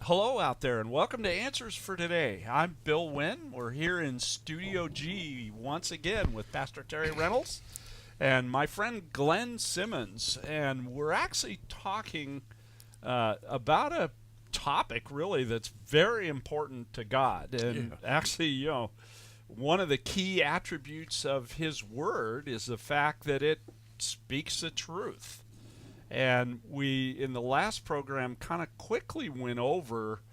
Hello out there, and welcome to Answers for Today. I'm Bill Wynn. We're here in Studio G once again with Pastor Terry Reynolds and my friend Glenn Simmons. And we're actually talking about a topic, really, that's very important to God. And actually, one of the key attributes of His Word is the fact that it speaks the truth. And we, in the last program, kind of quickly went over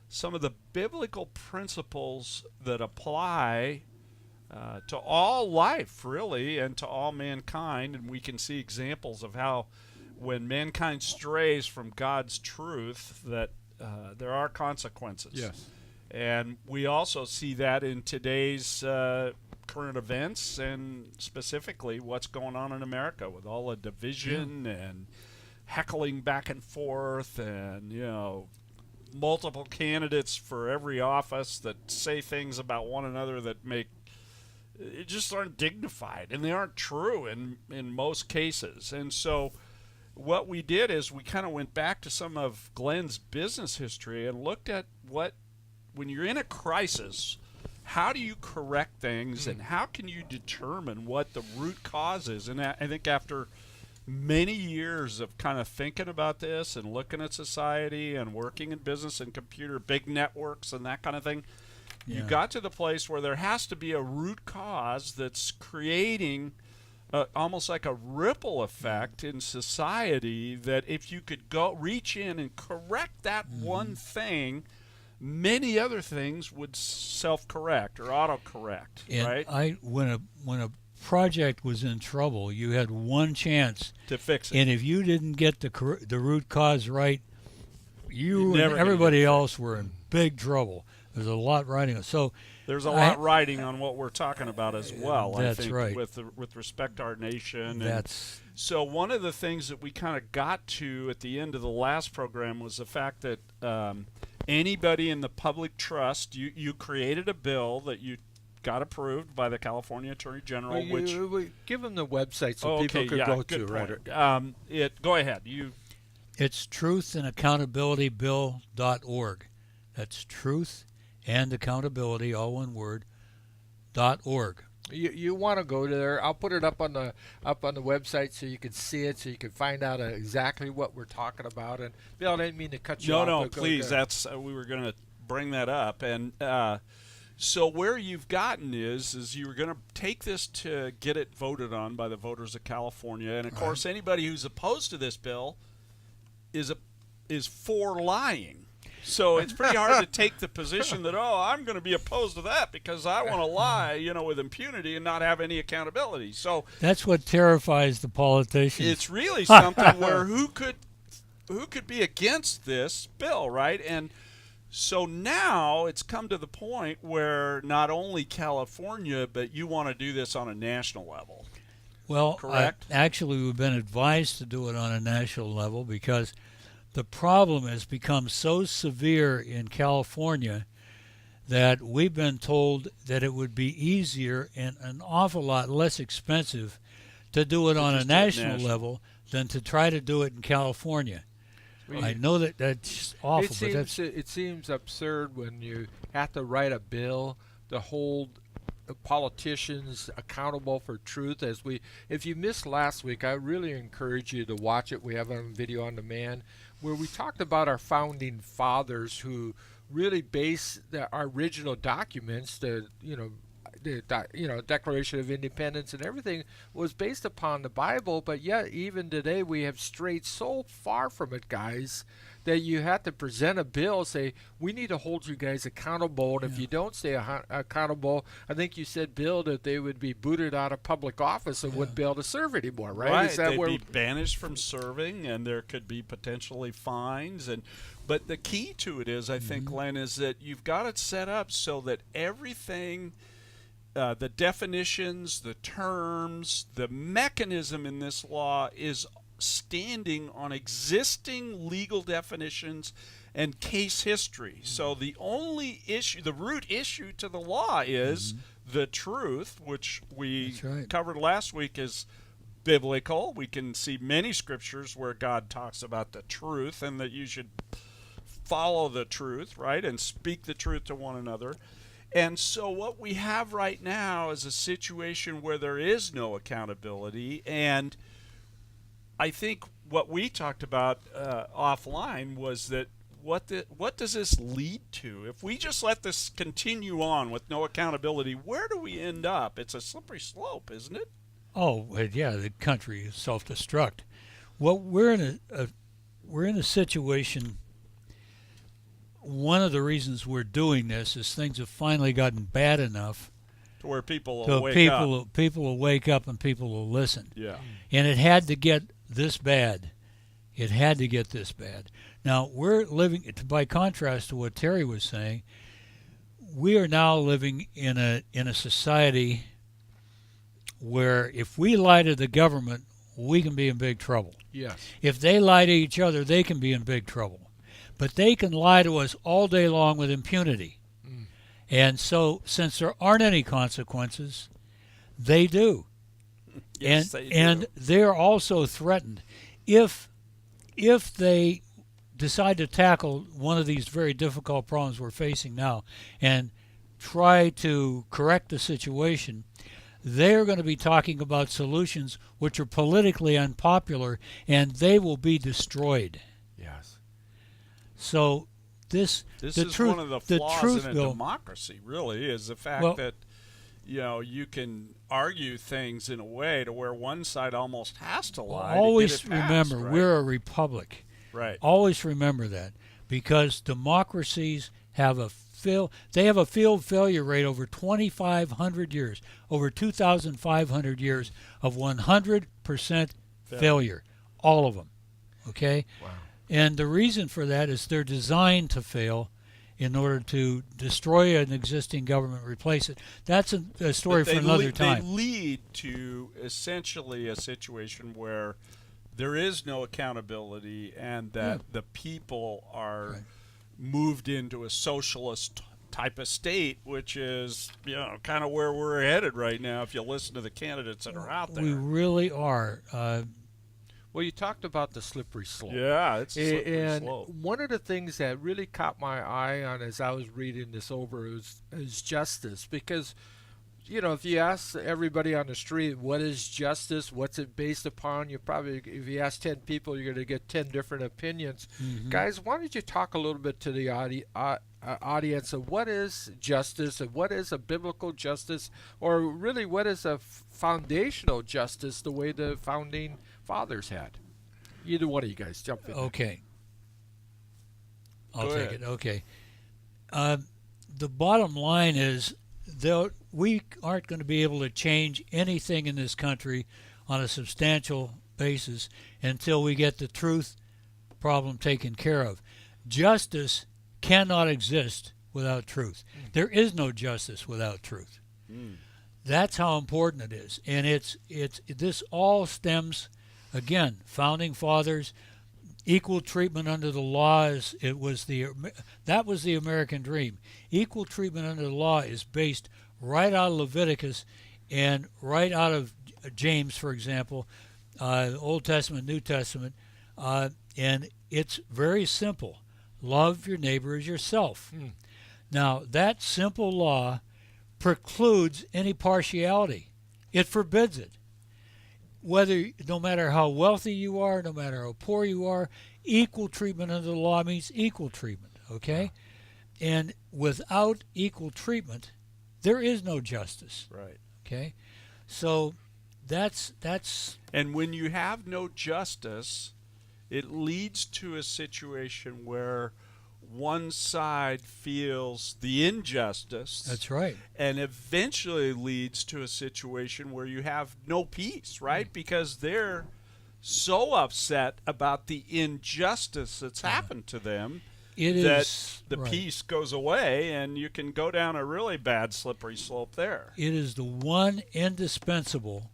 some of the biblical principles that apply to all life, really, and to all mankind. And we can see examples of how when mankind strays from God's truth, that there are consequences. Yes. And we also see that in today's current events, and specifically what's going on in America with all the division and heckling back and forth, and multiple candidates for every office that say things about one another that make it just aren't dignified, and they aren't true in most cases. And so what we did is we kind of went back to some of Glenn's business history and looked at when you're in a crisis, how do you correct things, and how can you determine what the root cause is? And I think after many years of kind of thinking about this and looking at society and working in business and computer, big networks and that kind of thing, you got to the place where there has to be a root cause that's creating almost like a ripple effect in society, that if you could go reach in and correct that one thing, many other things would self-correct or auto-correct, and right? When a project was in trouble, you had one chance to fix it. And if you didn't get the root cause right, you and never everybody else were in big trouble. There's a lot riding on. So there's a lot riding on what we're talking about as well. That's I think, right. With respect to our nation. That's so one of the things that we kind of got to at the end of the last program was the fact that anybody in the public trust, you created a bill that you got approved by the California Attorney General, give them the website so people could go to. Right. Go ahead. It's truthandaccountabilitybill.org. That's truth and accountability, all one word, .org. You want to go there. I'll put it up on the website so you can see it, so you can find out exactly what we're talking about. And Bill, I didn't mean to cut you off. No, please. That's we were going to bring that up. And so where you've gotten is you were going to take this to get it voted on by the voters of California, and of course anybody who's opposed to this bill is for lying. So it's pretty hard to take the position that, I'm going to be opposed to that because I want to lie, with impunity and not have any accountability. So that's what terrifies the politicians. It's really something where who could be against this bill, right? And so now it's come to the point where not only California, but you want to do this on a national level. Well, correct? Actually, we've been advised to do it on a national level because the problem has become so severe in California that we've been told that it would be easier and an awful lot less expensive to do it on a national level than to try to do it in California. I know that's awful, it seems absurd when you have to write a bill to hold politicians accountable for truth. If you missed last week, I really encourage you to watch it. We have it on video on demand, where we talked about our founding fathers who really based our original documents, the Declaration of Independence and everything was based upon the Bible, but yet even today we have strayed so far from it, guys, that you have to present a bill, say, we need to hold you guys accountable, and if you don't stay accountable, I think you said, Bill, that they would be booted out of public office and wouldn't be able to serve anymore, right? Right, Is that they'd be banished from serving, and there could be potentially fines. But the key to it is, I think, Glenn, is that you've got it set up so that everything, the definitions, the terms, the mechanism in this law is standing on existing legal definitions and case history. So the only issue, the root issue to the law is the truth, which we covered last week, is biblical. We can see many scriptures where God talks about the truth and that you should follow the truth, right, and speak the truth to one another. And so what we have right now is a situation where there is no accountability. And I think what we talked about offline was that what does this lead to? If we just let this continue on with no accountability, where do we end up? It's a slippery slope, isn't it? Oh, well, yeah, the country is self-destruct. Well, we're in a situation. One of the reasons we're doing this is things have finally gotten bad enough To where people will so wake up. people will wake up and people will listen. Yeah. And it had to get this bad. It had to get this bad. Now, we're living, by contrast to what Terry was saying, we are now living in a society where if we lie to the government, we can be in big trouble. Yes. If they lie to each other, they can be in big trouble. But they can lie to us all day long with impunity. And so, since there aren't any consequences, they do. Yes, they do. And they're also threatened. If they decide to tackle one of these very difficult problems we're facing now and try to correct the situation, they're going to be talking about solutions which are politically unpopular, and they will be destroyed. Yes. So this This the is truth, one of the the flaws truth in a bill, democracy, really, is the fact Well- that you can argue things in a way to where one side almost has to lie. always to get it passed, remember right? we're a republic. Right. Always remember that, because democracies have they have a field failure rate over 2,500 years, over 2,500 years of 100% failure, all of them. Okay? Wow. And the reason for that is they're designed to fail in order to destroy an existing government, replace it. That's a story But for another They time. lead to essentially a situation where there is no accountability, and that the people are Right. moved into a socialist type of state, which is kind of where we're headed right now. If you listen to the candidates that are out there, We really are. Well, you talked about the slippery slope. yeah, it's a slippery And slope. one of the things that really caught my eye on as I was reading this over is justice. Because, if you ask everybody on the street, what is justice? What's it based upon? If you ask 10 people, you're going to get 10 different opinions. Guys, why don't you talk a little bit to the audience of what is justice and what is a biblical justice, or really what is a foundational justice the way the founding fathers had? Either one of you guys jump in. Okay. I'll Go take ahead. it. Okay. The bottom line is that we aren't going to be able to change anything in this country on a substantial basis until we get the truth problem taken care of. Justice cannot exist without truth. There is no justice without truth. That's how important it is. And this all stems, again, founding fathers, equal treatment under the law that was the American dream. Equal treatment under the law is based right out of Leviticus and right out of James, for example, Old Testament, New Testament, and it's very simple. Love your neighbor as yourself. Now, that simple law precludes any partiality. It forbids it. No matter how wealthy you are, no matter how poor you are, equal treatment under the law means equal treatment, okay? And without equal treatment, there is no justice, Right. okay? So that's And when you have no justice, it leads to a situation where one side feels the injustice. that's right. And eventually leads to a situation where you have no peace, right? Because they're so upset about the injustice that's happened to them It that is the right. peace goes away, and you can go down a really bad slippery slope there. It is the one indispensable,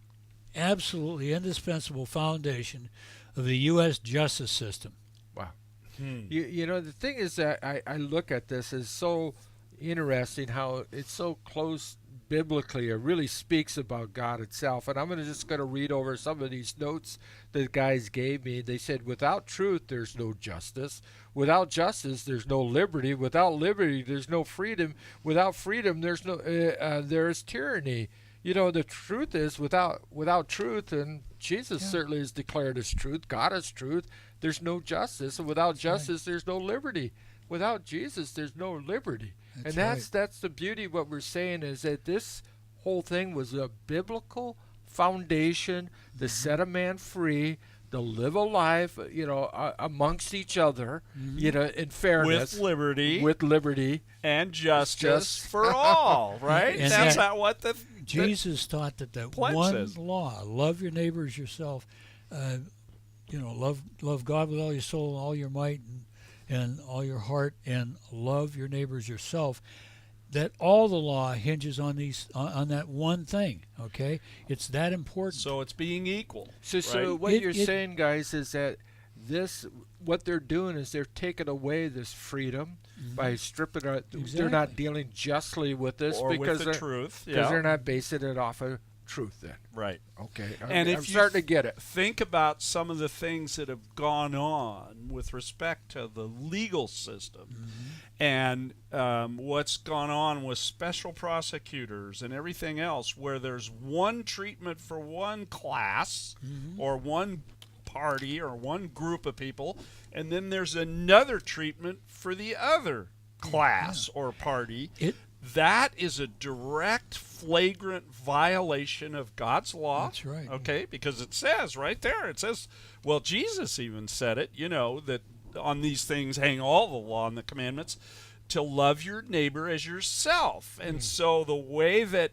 absolutely indispensable foundation of the U.S. justice system. Wow. The thing is that I look at this as so interesting how it's so close biblically. It really speaks about God itself. And I'm just going to read over some of these notes that guys gave me. They said, without truth, there's no justice. Without justice, there's no liberty. Without liberty, there's no freedom. Without freedom, there is tyranny. You know, the truth is, without truth, and Jesus certainly is declared as truth, God is truth, there's no justice. And without justice, there's no liberty. Without Jesus, there's no liberty. That's the beauty of what we're saying, is that this whole thing was a biblical foundation to set a man free, to live a life, amongst each other, in fairness. With liberty. And justice for all, right? And that's not what Jesus taught that one says. law, love your neighbor as yourself, love God with all your soul, all your might, and all your heart, and love your neighbor as yourself. That all the law hinges on on that one thing. Okay, it's that important. So it's being equal. So right? what you're saying, guys, is that what they're doing is they're taking away this freedom by stripping it. Exactly. They're not dealing justly with this or because with the truth, because they're not basing it off of truth. Then right. Okay, and I'm starting to get it. Think about some of the things that have gone on with respect to the legal system, and what's gone on with special prosecutors and everything else, where there's one treatment for one class or one party or one group of people, and then there's another treatment for the other class or party. That is a direct, flagrant violation of God's law. That's right. Okay, because it says right there, well, Jesus even said it, that on these things hang all the law and the commandments, to love your neighbor as yourself. And so the way that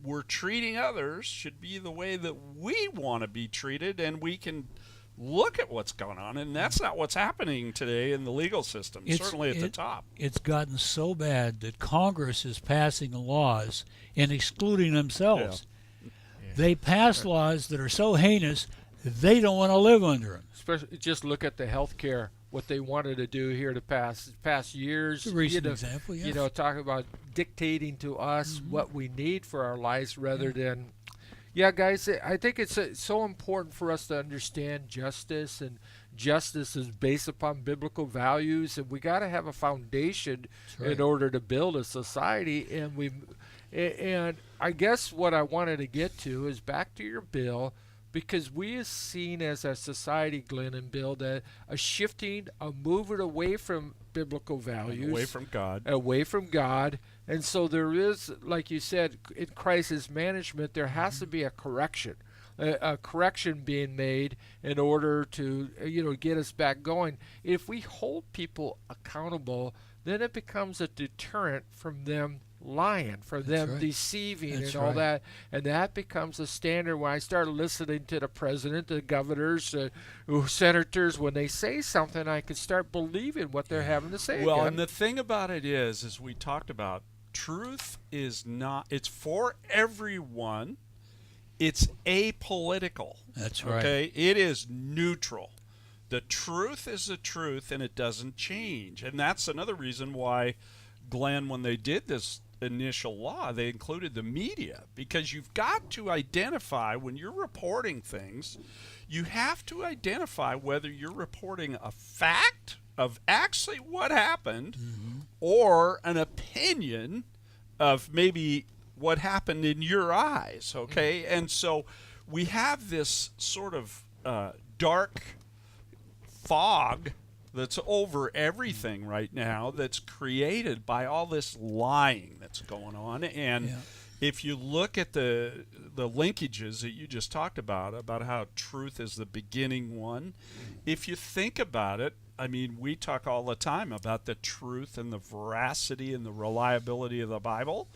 we're treating others should be the way that we want to be treated, and we can look at what's going on, and that's not what's happening today in the legal system, certainly at the top. It's gotten so bad that Congress is passing laws and excluding themselves. They pass laws that are so heinous they don't want to live under them. Especially, just look at the health care, what they wanted to do here to past years. It's a recent example, yes. Talking about dictating to us what we need for our lives rather than... Yeah, guys, I think it's so important for us to understand justice, and justice is based upon biblical values, and we got to have a foundation in order to build a society. And I guess what I wanted to get to is back to your bill, because we are seen as a society, Glenn and Bill, that a shifting, a moving away from biblical values, away from God. And so there is, like you said, in crisis management, there has to be a correction being made in order to, get us back going. If we hold people accountable, then it becomes a deterrent from them lying, from them deceiving and all that. And that becomes a standard. When I start listening to the president, the governors, senators, when they say something, I can start believing what they're having to say. Well, and the thing about it is, as we talked about, truth is not, it's for everyone. It's apolitical. That's right. Okay? It is neutral. The truth is the truth, and it doesn't change. And that's another reason why, Glenn, when they did this initial law, they included the media, because you've got to identify, when you're reporting things, you have to identify whether you're reporting a fact of actually what happened or an opinion of maybe what happened in your eyes, okay? And so we have this sort of dark fog that's over everything right now, that's created by all this lying that's going on. And if you look at the linkages that you just talked about how truth is the beginning one, if you think about it, I mean, we talk all the time about the truth and the veracity and the reliability of the Bible.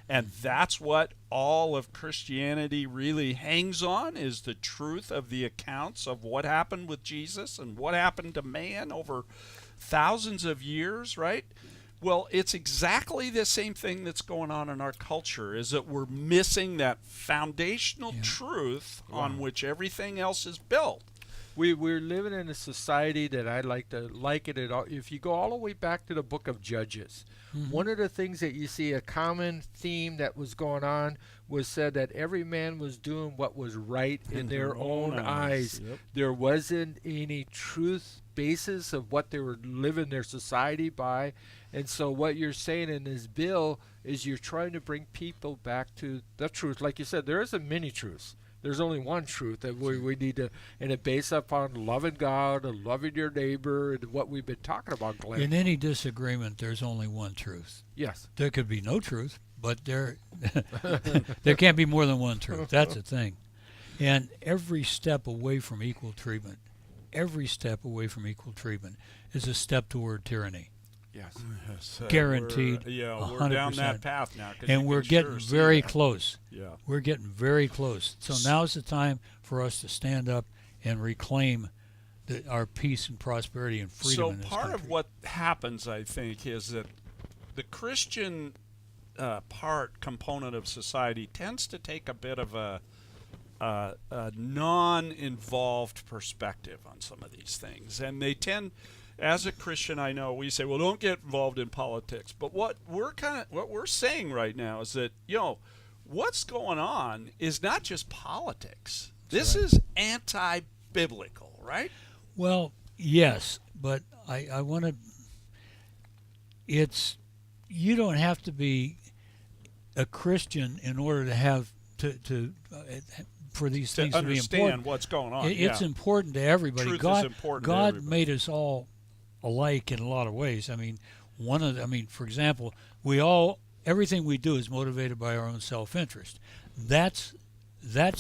And that's what all of Christianity really hangs on, is the truth of the accounts of what happened with Jesus and what happened to man over thousands of years, right? Well, it's exactly the same thing that's going on in our culture, is that we're missing that foundational truth on which everything else is built. we're living in a society that I like to liken it all. If you go all the way back to the book of Judges, one of the things that you see, a common theme that was going on, was said that every man was doing what was right in their own eyes. Yep. There wasn't any truth basis of what they were living their society by. And so what you're saying in this bill is you're trying to bring people back to the truth. Like you said, there isn't many truths. There's only one truth that we need to, and it based upon loving God and loving your neighbor and what we've been talking about, Glenn. In any disagreement, there's only one truth. Yes. There could be no truth, but there can't be more than one truth. That's the thing. And every step away from equal treatment, is a step toward tyranny. Yes. Yes, Guaranteed, we're down 100%. that path now. 'cause And you we're can getting sure see very that. close. Yeah. We're getting very close. So now's the time for us to stand up and reclaim our peace and prosperity and freedom So in this part country. of what happens, I think, is that the Christian component of society tends to take a bit of a non-involved perspective on some of these things, and they tend, as a Christian, I know we say, well, don't get involved in politics. But what we're saying right now is that, what's going on is not just politics. This is anti-biblical, right? Well, yes, but I want to. You don't have to be a Christian in order to have for these To things to be understand important. what's going on. It's important to everybody. Truth is God, important to God everybody. made us all alike in a lot of ways. I mean, for example, everything we do is motivated by our own self-interest. That's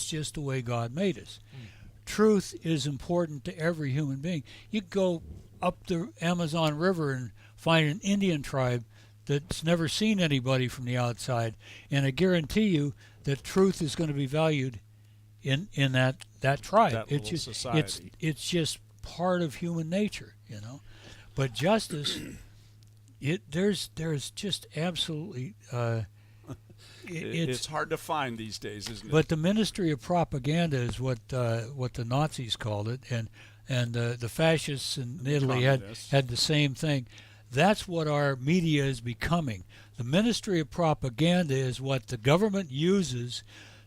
just the way God made us. Truth is important to every human being. You go up the Amazon River and find an Indian tribe that's never seen anybody from the outside, and I guarantee you that truth is going to be valued in that tribe. That it's little just society. it's just part of human nature, But justice, there's just absolutely it's hard to find these days, isn't it? But the ministry of propaganda is what the Nazis called it, and the fascists in Italy Communists. had the same thing. That's what our media is becoming. The ministry of propaganda is what the government uses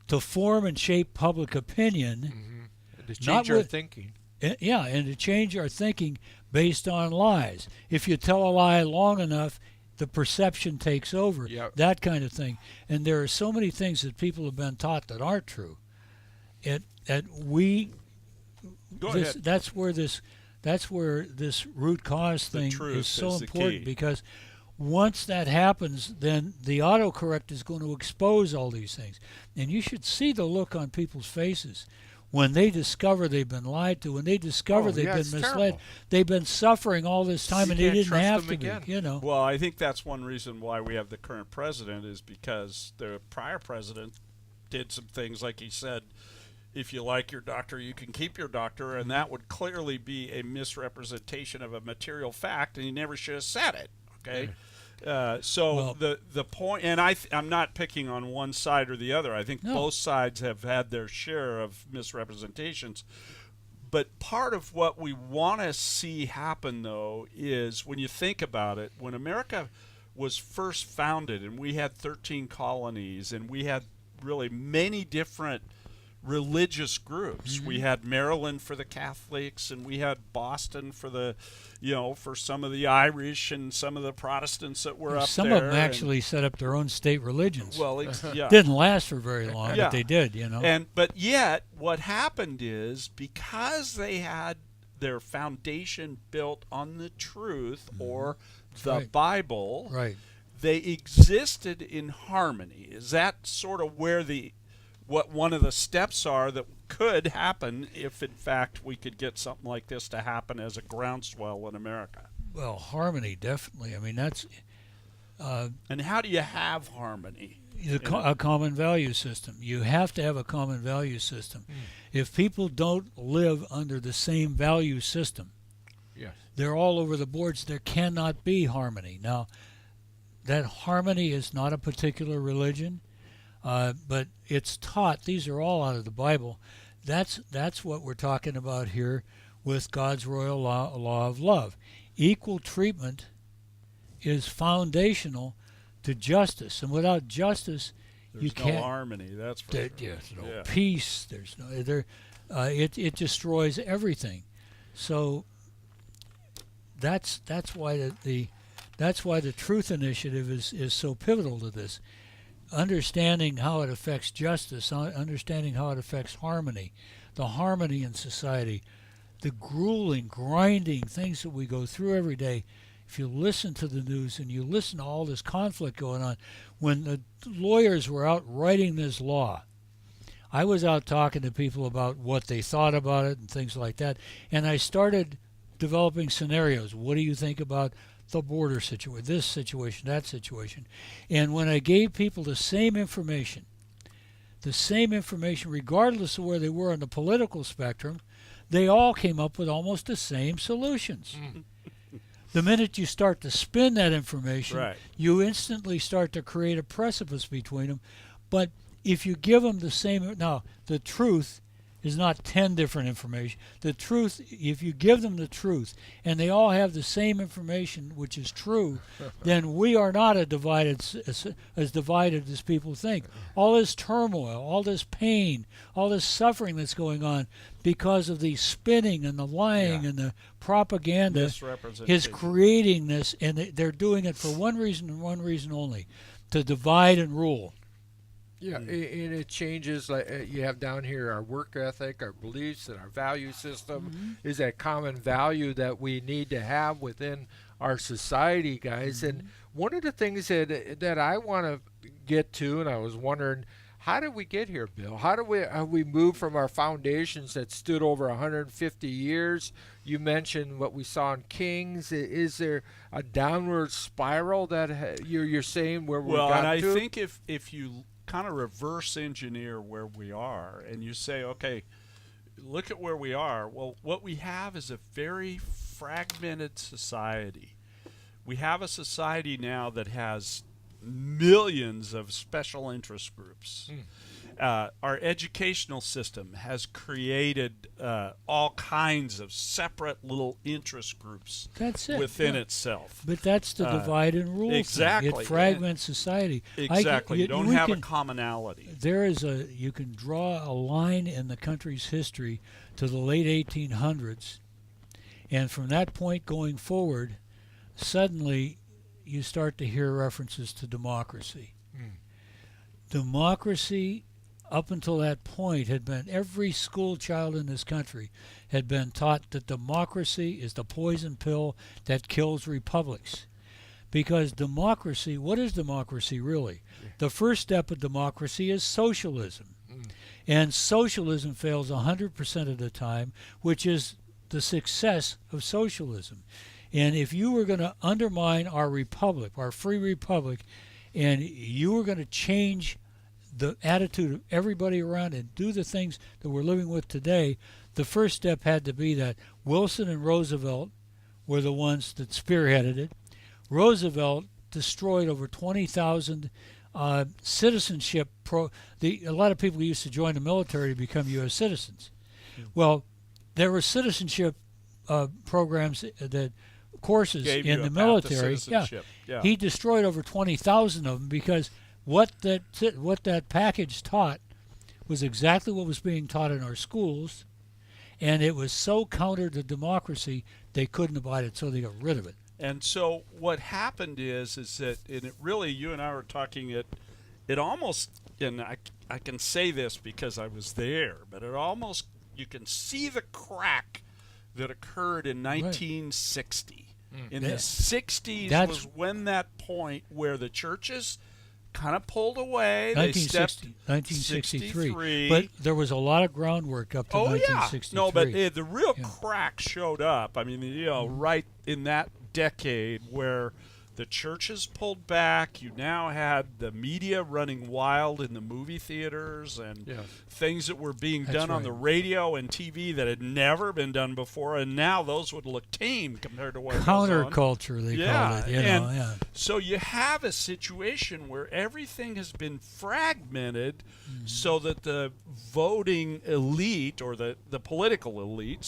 to form and shape public opinion. To change Not our with- thinking. Yeah, and to change our thinking based on lies. If you tell a lie long enough, the perception takes over. Yep. That kind of thing. And there are so many things that people have been taught that aren't true. Go ahead. That's where this root cause The thing truth is so is the important, key. because once that happens, then the autocorrect is going to expose all these things. And you should see the look on people's faces when they discover they've been lied to, when they discover they've been it's misled. terrible. They've been suffering all this time, You and they can't didn't trust have them to again. be. Well, I think that's one reason why we have the current president, is because the prior president did some things, like he said, if you like your doctor, you can keep your doctor, and that would clearly be a misrepresentation of a material fact, and he never should have said it. Okay. Well- The point, and I'm not picking on one side or the other. I think No. both sides have had their share of misrepresentations. But part of what we want to see happen, though, is when you think about it, when America was first founded and we had 13 colonies and we had really many different religious groups. We had Maryland for the Catholics, and we had Boston for the, for some of the Irish and some of the Protestants that were up Some there. of them actually set up their own state religions. yeah. Didn't last for very long, Yeah. but they did. But yet, what happened is, because they had their foundation built on the truth or the right. Bible, Right. they existed in harmony. Is that sort of where what one of the steps are that could happen if, in fact, we could get something like this to happen as a groundswell in America? Well, harmony, definitely. I mean, that's And how do you have harmony? a common value system. You have to have a common value system. If people don't live under the same value system, Yes. they're all over the boards. There cannot be harmony. Now, that harmony is not a particular religion, but it's taught. These are all out of the Bible, that's what we're talking about here with God's royal law of love. Equal treatment is foundational to justice, and without justice, There's you no can't. harmony. That's for sure. There's no Yeah. peace. There's no there. It destroys everything. So that's why the Truth Initiative is so pivotal to this. Understanding how it affects justice, understanding how it affects harmony, the harmony in society, the grueling, grinding things that we go through every day. If you listen to the news and you listen to all this conflict going on, when the lawyers were out writing this law, I was out talking to people about what they thought about it and things like that, and I started developing scenarios. What do you think about the border situation, this situation, that situation? And when I gave people the same information, regardless of where they were on the political spectrum, they all came up with almost the same solutions. The minute you start to spin that information, Right. you instantly start to create a precipice between them. But if you give them the same, now the truth is not 10 different information. The truth, if you give them the truth and they all have the same information, which is true, then we are not as divided as people think. All this turmoil, all this pain, all this suffering that's going on because of the spinning and the lying and the propaganda is creating this, and they're doing it for one reason and one reason only, to divide and rule. Yeah, and it changes. Like you have down here, our work ethic, our beliefs, and our value system is that common value that we need to have within our society, guys. And one of the things that I want to get to, and I was wondering, how did we get here, Bill? How we move from our foundations that stood over 150 years? You mentioned what we saw in Kings. Is there a downward spiral that you're saying where we got to? Well, and I think if you kind of reverse engineer where we are and you say, okay, look at where we are. Well, what we have is a very fragmented society. We have a society now that has millions of special interest groups. Our educational system has created all kinds of separate little interest groups within itself. But that's the divide and rule exactly. thing. It fragments society. Exactly. You don't have a commonality. You can draw a line in the country's history to the late 1800s, and from that point going forward, suddenly you start to hear references to democracy. Democracy, up until that point, had been, every school child in this country had been taught that democracy is the poison pill that kills republics. Because democracy, what is democracy really? The first step of democracy is socialism. And socialism fails 100% of the time, which is the success of socialism. And if you were going to undermine our republic, our free republic, and you were going to change the attitude of everybody around and do the things that we're living with today, the first step had to be that Wilson and Roosevelt were the ones that spearheaded it. Roosevelt destroyed over 20,000 citizenship. A lot of people used to join the military to become U.S. citizens. Well, there were citizenship programs courses in the military. Yeah. He destroyed over 20,000 of them because what that package taught was exactly what was being taught in our schools, and it was so counter to democracy they couldn't abide it, so they got rid of it. And so what happened is that, and it really, you and I were talking, it almost, and I can say this because I was there, but it almost, you can see the crack that occurred in 1960. In the 60s was when that point where the churches kind of pulled away. 1963. But there was a lot of groundwork up to 1963. No, but the real crack showed up. I mean, right in that decade where the churches pulled back. You now had the media running wild in the movie theaters and Yes. things that were being That's done on right. the radio and TV that had never been done before, and now those would look tame compared to what goes on. Counterculture, they called it. You know, and yeah. so you have a situation where everything has been fragmented so that the voting elite, or the political elite,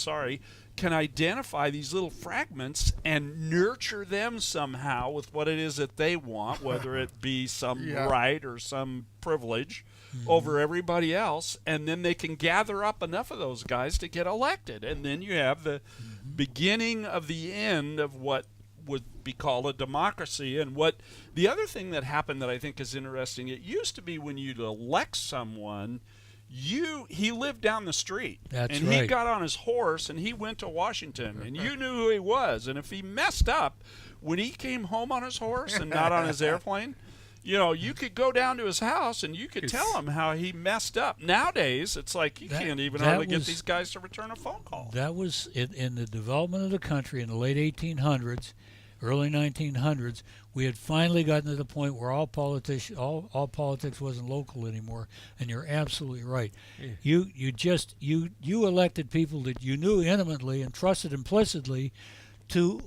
can identify these little fragments and nurture them somehow with what it is that they want, whether it be some Yeah. right or some privilege over everybody else, and then they can gather up enough of those guys to get elected. And then you have the beginning of the end of what would be called a democracy. And what the other thing that happened that I think is interesting, it used to be when you'd elect someone, he lived down the street. That's and he right. got on his horse and he went to Washington, and you knew who he was. And if he messed up, when he came home on his horse and not on his airplane, you could go down to his house and you could tell him how he messed up. Nowadays, it's like you can't even hardly get these guys to return a phone call. That was in the development of the country in the late 1800s, early 1900s. We had finally gotten to the point where all politics wasn't local anymore, and you're absolutely right. Yeah. You elected people that you knew intimately and trusted implicitly to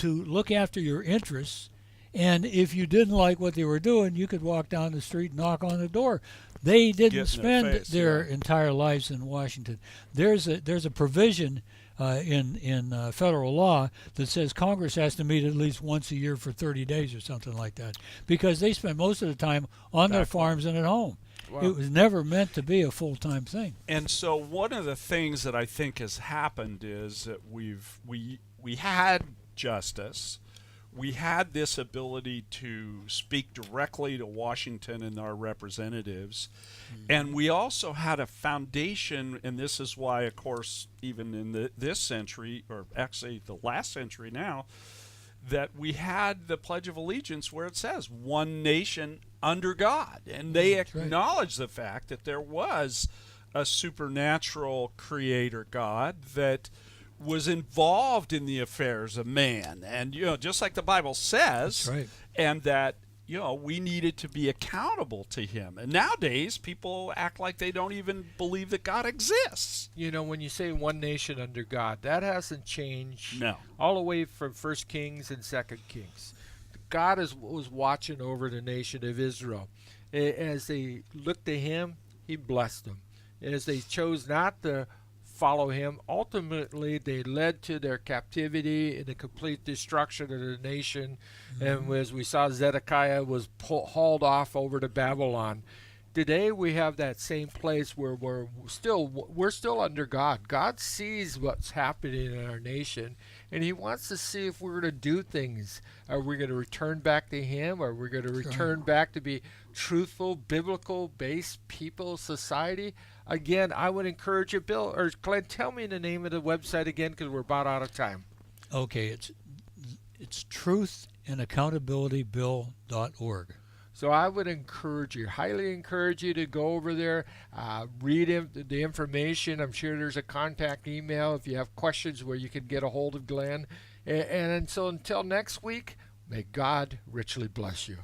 look after your interests. And if you didn't like what they were doing, you could walk down the street and knock on the door. They didn't Get in spend their face, their yeah. entire lives in Washington. There's a provision in federal law that says Congress has to meet at least once a year for 30 days or something like that, because they spend most of the time on their farms and at home. Wow. It was never meant to be a full-time thing. And so one of the things that I think has happened is that we had justice. We had this ability to speak directly to Washington and our representatives. And we also had a foundation, and this is why, of course, even in this century, or actually the last century now, that we had the Pledge of Allegiance where it says one nation under God. And they That's right. acknowledged the fact that there was a supernatural creator God that was involved in the affairs of man, and just like the Bible says, That's right. and that we needed to be accountable to him. And nowadays people act like they don't even believe that God exists. When you say one nation under God, that hasn't changed. No. All the way from 1 Kings and 2 Kings. God was watching over the nation of Israel. As they looked to him, he blessed them. As they chose not to follow him, ultimately they led to their captivity and the complete destruction of the nation. And as we saw, Zedekiah was hauled off over to Babylon. Today we have that same place where we're still under God. God sees what's happening in our nation, and he wants to see if we're going to do things. Are we going to return back to him? Are we going to return back to be truthful, biblical-based people, society? Again, I would encourage you, Bill, or Glenn, tell me the name of the website again, because we're about out of time. Okay, it's truthandaccountabilitybill.org. So I would highly encourage you to go over there, read the information. I'm sure there's a contact email if you have questions where you can get a hold of Glenn. And so until next week, may God richly bless you.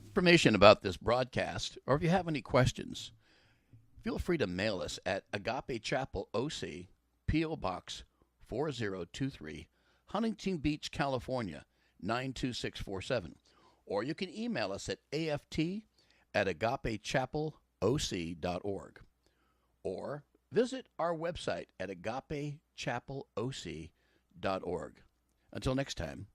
Information about this broadcast, or if you have any questions, feel free to mail us at Agape Chapel OC, P.O. Box 4023, Huntington Beach, California, 92647. Or you can email us at aft@agapechapelOC.org. Or visit our website at agapechapelOC.org. Until next time,